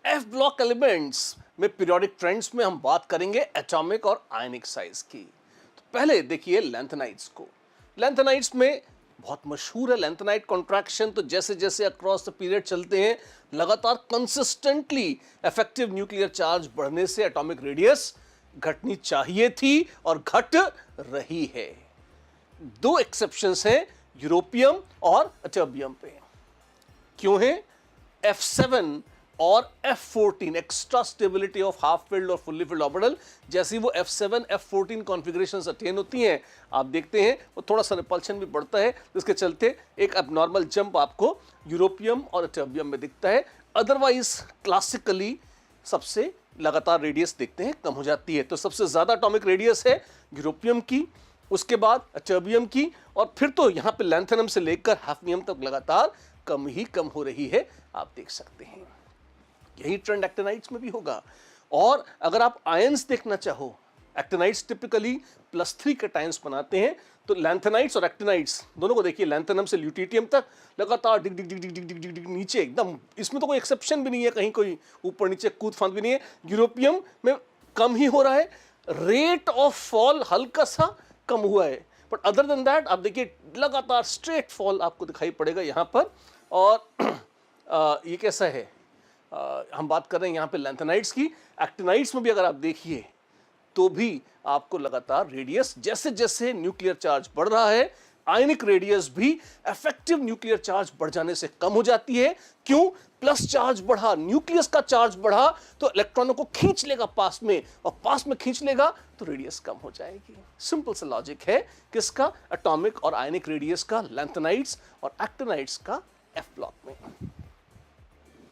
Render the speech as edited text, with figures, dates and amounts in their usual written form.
F block elements में periodic trends में हम बात करेंगे एटॉमिक और आयनिक साइज की। तो पहले देखिए लैंथेनाइड्स को। लैंथेनाइड्स में बहुत मशहूर है लैंथेनाइड कॉन्ट्रैक्शन। तो जैसे जैसे अक्रॉस द पीरियड चलते हैं, लगातार कंसिस्टेंटली इफेक्टिव न्यूक्लियर चार्ज बढ़ने से एटॉमिक रेडियस घटनी चाहिए थी और घट रही है। दो एक्सेप्शंस हैं, यूरोपियम और अटर्बियम पे। क्यों है? F7 और F14 extra stability of half filled और फुल्ली फिल्ड ऑर्बिटल, जैसी वो F7 F14 कॉन्फ़िगरेशंस अटेन होती हैं, आप देखते हैं वो थोड़ा सा रिपल्शन भी बढ़ता है, जिसके चलते एक एबनॉर्मल जंप आपको यूरोपियम और अटर्बियम में दिखता है। अदरवाइज क्लासिकली सबसे लगातार रेडियस देखते हैं कम हो जाती है। तो सबसे ज्यादा एटॉमिक रेडियस है यूरोपियम की, उसके बाद अटर्बियम की, और फिर तो यहां पे लैंथेनम से लेकर हाफनियम तक लगातार कम ही कम हो रही है, आप देख सकते हैं। यही ट्रेंड एक्टिनाइड्स में भी होगा। और अगर आप आयंस देखना चाहो, एक्टिनाइड्स टिपिकली +3 कैटायंस बनाते हैं। तो लैंथेनाइड्स और एक्टिनाइड्स दोनों को देखिए, लैंथेनम से ल्यूटिटियम तक लगातार डिग डिग डिग डिग डिग डिग डिग नीचे एकदम, इसमें तो कोई एक्सेप्शन भी नहीं है, कहीं कोई ऊपर नीचे कूद फांद भी नहीं है। यूरोपियम में कम ही हो रहा है, रेट ऑफ फॉल हल्का सा कम हुआ है, बट अदर देन दैट आप देखिए लगातार स्ट्रेट फॉल आपको दिखाई पड़ेगा यहां पर। और ये कैसा है, हम बात कर रहे हैं यहाँ पे लैंथेनाइड्स की। एक्टिनाइड्स में भी अगर आप देखिए तो भी आपको लगातार रेडियस, जैसे जैसे न्यूक्लियर चार्ज बढ़ रहा है, आयनिक रेडियस भी इफेक्टिव न्यूक्लियर चार्ज बढ़ जाने से कम हो जाती है। क्यों? प्लस चार्ज बढ़ा, न्यूक्लियस का चार्ज बढ़ा तो इलेक्ट्रॉनों को खींच लेगा पास में, और पास में खींच लेगा तो रेडियस कम हो जाएगी। सिंपल सा लॉजिक है किसका? एटॉमिक और आयनिक रेडियस का, लैंथेनाइड्स और एक्टिनाइड्स का एफ ब्लॉक में।